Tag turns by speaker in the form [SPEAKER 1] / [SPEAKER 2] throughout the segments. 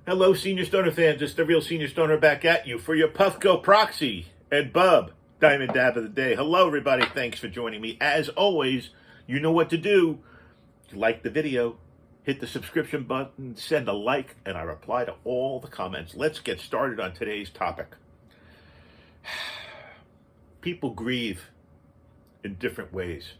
[SPEAKER 1] Hello, Senior Stoner fans. It's the real Senior Stoner back at you for your Puffco, Proxy, and Bub Diamond Dab of the Day. Hello, everybody. Thanks for joining me. As always, you know what to do. Like the video, hit the subscription button, send a like, and I reply to all the comments. Let's get started on today's topic. People grieve in different ways.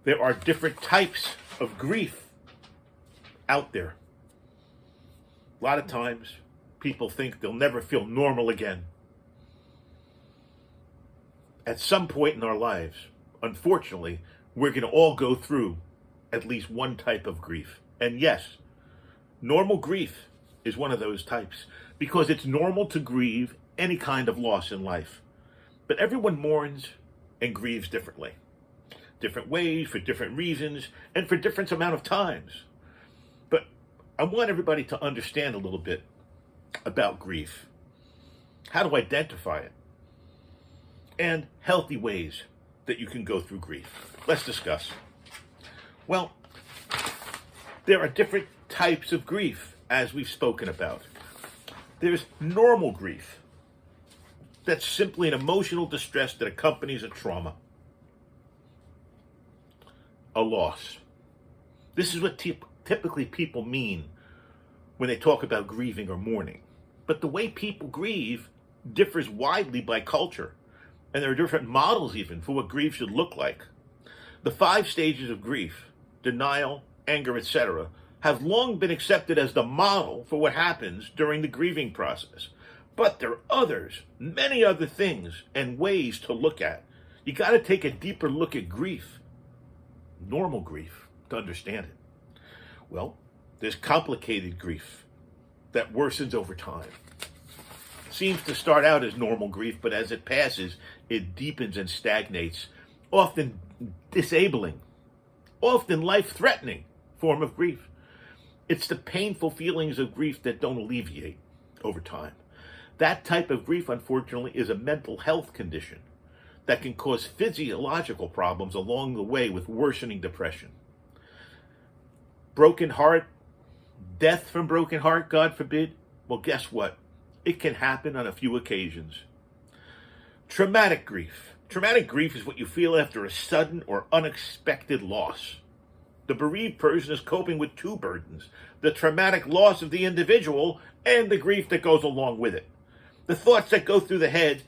[SPEAKER 1] There are different types of grief out there. A lot of times, people think they'll never feel normal again. At some point in our lives, unfortunately, we're going to all go through at least one type of grief. And yes, normal grief is one of those types because it's normal to grieve any kind of loss in life. But everyone mourns and grieves differently. Different ways, for different reasons, and for different amount of times. But I want everybody to understand a little bit about grief, how to identify it, and healthy ways that you can go through grief. Let's discuss. Well, there are different types of grief, as we've spoken about. There's normal grief. That's simply an emotional distress that accompanies a trauma, a loss. This is what typically people mean when they talk about grieving or mourning. But the way people grieve differs widely by culture, and there are different models even for what grief should look like. The 5 stages of grief, denial, anger, etc., have long been accepted as the model for what happens during the grieving process. But there are others, many other things and ways to look at. You got to take a deeper look at grief, normal grief, to understand it. Well, there's complicated grief that worsens over time. Seems to start out as normal grief, but as it passes, it deepens and stagnates, often disabling, often life-threatening form of grief. It's the painful feelings of grief that don't alleviate over time. That type of grief, unfortunately, is a mental health condition that can cause physiological problems along the way with worsening depression. Broken heart, death from broken heart, God forbid. Well, guess what? It can happen on a few occasions. Traumatic grief. Traumatic grief is what you feel after a sudden or unexpected loss. The bereaved person is coping with 2 burdens: the traumatic loss of the individual and the grief that goes along with it. The thoughts that go through the head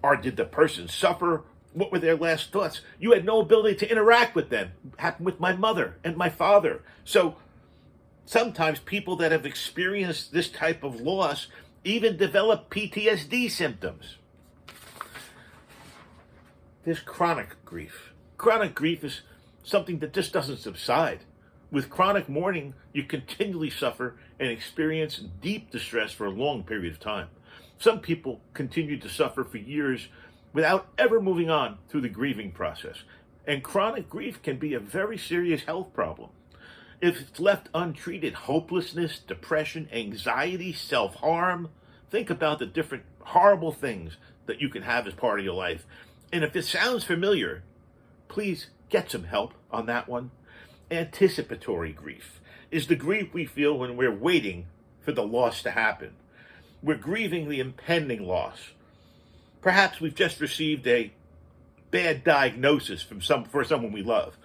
[SPEAKER 1] are, did the person suffer? What were their last thoughts? You had no ability to interact with them. It happened with my mother and my father. So sometimes people that have experienced this type of loss even develop PTSD symptoms. There's chronic grief. Chronic grief is something that just doesn't subside. With chronic mourning, you continually suffer and experience deep distress for a long period of time. Some people continue to suffer for years without ever moving on through the grieving process. And chronic grief can be a very serious health problem. If it's left untreated, hopelessness, depression, anxiety, self-harm, think about the different horrible things that you can have as part of your life. And if it sounds familiar, please get some help on that one. Anticipatory grief is the grief we feel when we're waiting for the loss to happen. We're grieving the impending loss. Perhaps we've just received a bad diagnosis for someone we love.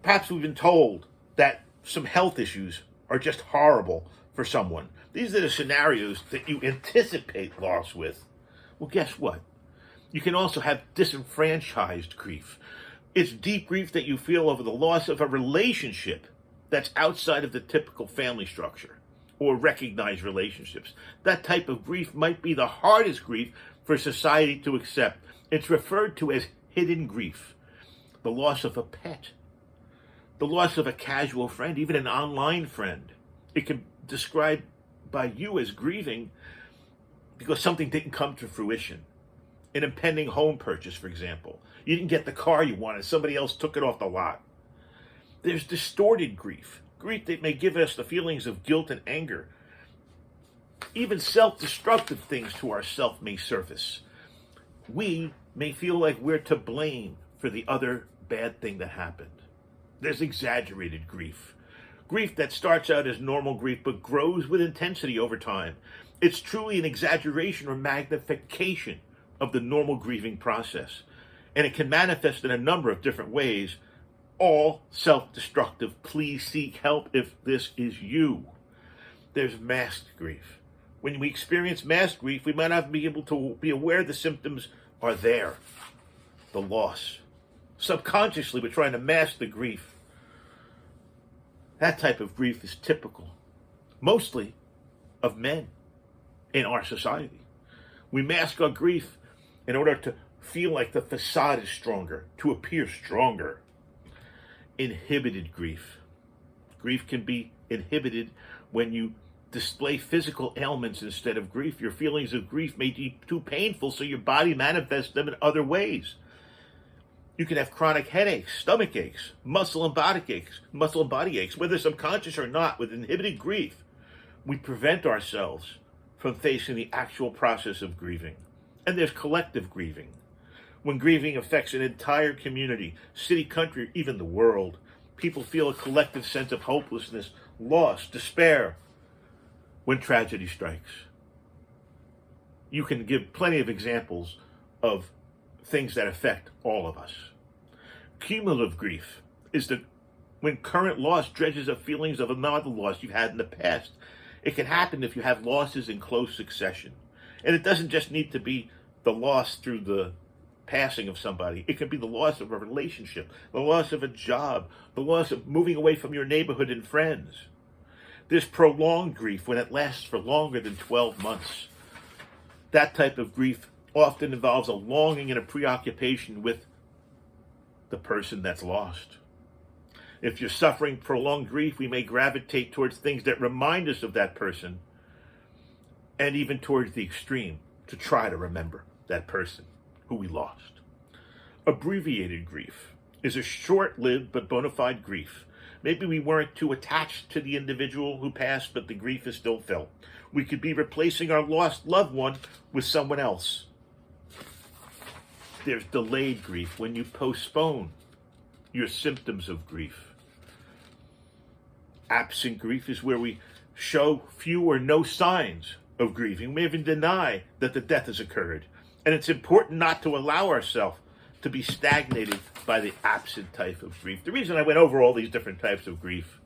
[SPEAKER 1] Perhaps we've been told that some health issues are just horrible for someone. These are the scenarios that you anticipate loss with. Well, guess what? You can also have disenfranchised grief. It's deep grief that you feel over the loss of a relationship that's outside of the typical family structure or recognized relationships. That type of grief might be the hardest grief for society to accept. It's referred to as hidden grief. The loss of a pet, the loss of a casual friend, even an online friend. It can be described by you as grieving because something didn't come to fruition. An impending home purchase, for example. You didn't get the car you wanted. Somebody else took it off the lot. There's distorted grief. Grief that may give us the feelings of guilt and anger. Even self-destructive things to ourself may surface. We may feel like we're to blame for the other bad thing that happened. There's exaggerated grief. Grief that starts out as normal grief but grows with intensity over time. It's truly an exaggeration or magnification of the normal grieving process. And it can manifest in a number of different ways, all self-destructive. Please seek help if this is you. There's masked grief. When we experience masked grief, we might not be able to be aware the symptoms are there. The loss. Subconsciously, we're trying to mask the grief. That type of grief is typical, mostly of men in our society. We mask our grief in order to feel like the facade is stronger, to appear stronger. Inhibited grief. Grief can be inhibited when you display physical ailments instead of grief. Your feelings of grief may be too painful, so your body manifests them in other ways. You can have chronic headaches, stomach aches, muscle and body aches, whether subconscious or not. With inhibited grief, we prevent ourselves from facing the actual process of grieving. And there's collective grieving. When grieving affects an entire community, city, country, even the world, people feel a collective sense of hopelessness, loss, despair when tragedy strikes. You can give plenty of examples of things that affect all of us. Cumulative grief is when current loss dredges up feelings of another loss you've had in the past. It can happen if you have losses in close succession. And it doesn't just need to be the loss through the passing of somebody. It can be the loss of a relationship, the loss of a job, the loss of moving away from your neighborhood and friends. There's prolonged grief when it lasts for longer than 12 months. That type of grief often involves a longing and a preoccupation with the person that's lost. If you're suffering prolonged grief, we may gravitate towards things that remind us of that person, and even towards the extreme to try to remember that person who we lost. Abbreviated grief is a short-lived but bona fide grief. Maybe we weren't too attached to the individual who passed, but the grief is still felt. We could be replacing our lost loved one with someone else. There's delayed grief, when you postpone your symptoms of grief. Absent grief is where we show few or no signs of grieving. We even deny that the death has occurred. And it's important not to allow ourselves to be stagnated by the absent type of grief. The reason I went over all these different types of grief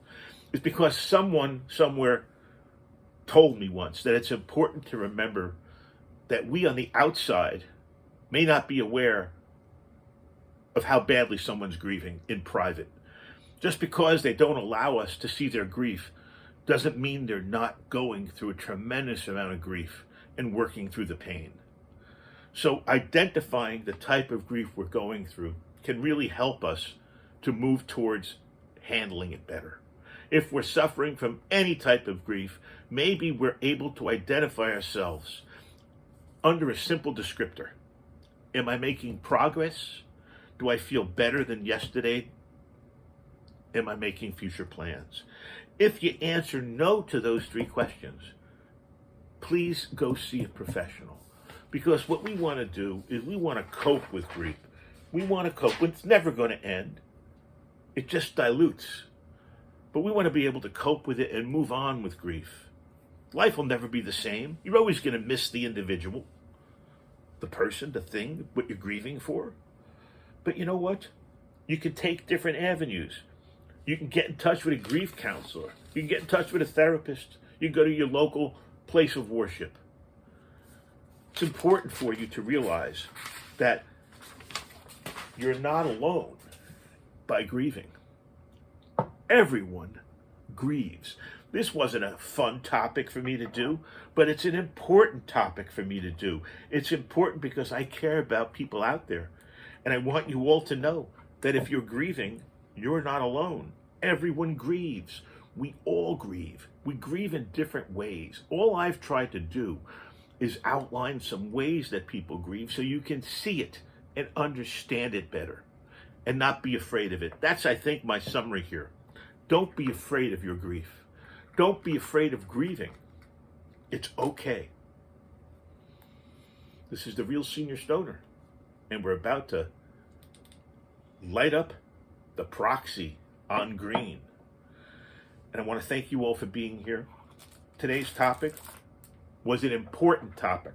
[SPEAKER 1] is because someone somewhere told me once that it's important to remember that we on the outside may not be aware of how badly someone's grieving in private. Just because they don't allow us to see their grief doesn't mean they're not going through a tremendous amount of grief and working through the pain. So identifying the type of grief we're going through can really help us to move towards handling it better. If we're suffering from any type of grief, maybe we're able to identify ourselves under a simple descriptor. Am I making progress? Do I feel better than yesterday? Am I making future plans? If you answer no to those three questions, please go see a professional. Because what we want to do is we want to cope with grief. We want to cope. It's never going to end. It just dilutes. But we want to be able to cope with it and move on with grief. Life will never be the same. You're always going to miss the individual, the person, the thing, what you're grieving for. But you know what? You can take different avenues. You can get in touch with a grief counselor. You can get in touch with a therapist. You can go to your local place of worship. It's important for you to realize that you're not alone by grieving. Everyone grieves. This wasn't a fun topic for me to do, but it's an important topic for me to do. It's important because I care about people out there. And I want you all to know that if you're grieving, you're not alone. Everyone grieves. We all grieve. We grieve in different ways. All I've tried to do is outline some ways that people grieve so you can see it and understand it better and not be afraid of it. That's, I think, my summary here. Don't be afraid of your grief. Don't be afraid of grieving. It's okay. This is the Real Senior Stoner, and we're about to light up the Proxy on green. And I want to thank you all for being here. Today's topic was an important topic.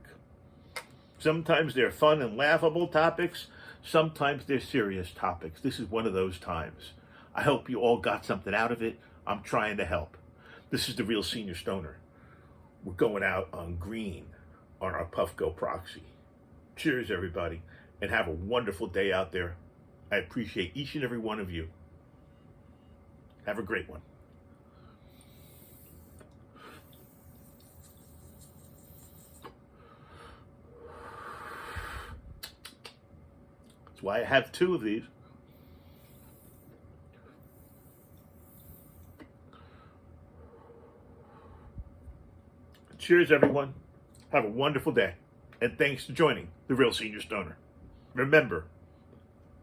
[SPEAKER 1] Sometimes they're fun and laughable topics. Sometimes they're serious topics. This is one of those times. I hope you all got something out of it. I'm trying to help. This is the Real Senior Stoner. We're going out on green on our Puffco Proxy. Cheers, everybody, and have a wonderful day out there. I appreciate each and every one of you. Have a great one. That's why I have two of these. Cheers, everyone. Have a wonderful day. And thanks for joining the Real Senior Stoner. Remember,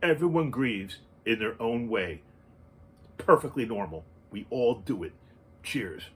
[SPEAKER 1] everyone grieves in their own way. Perfectly normal. We all do it. Cheers.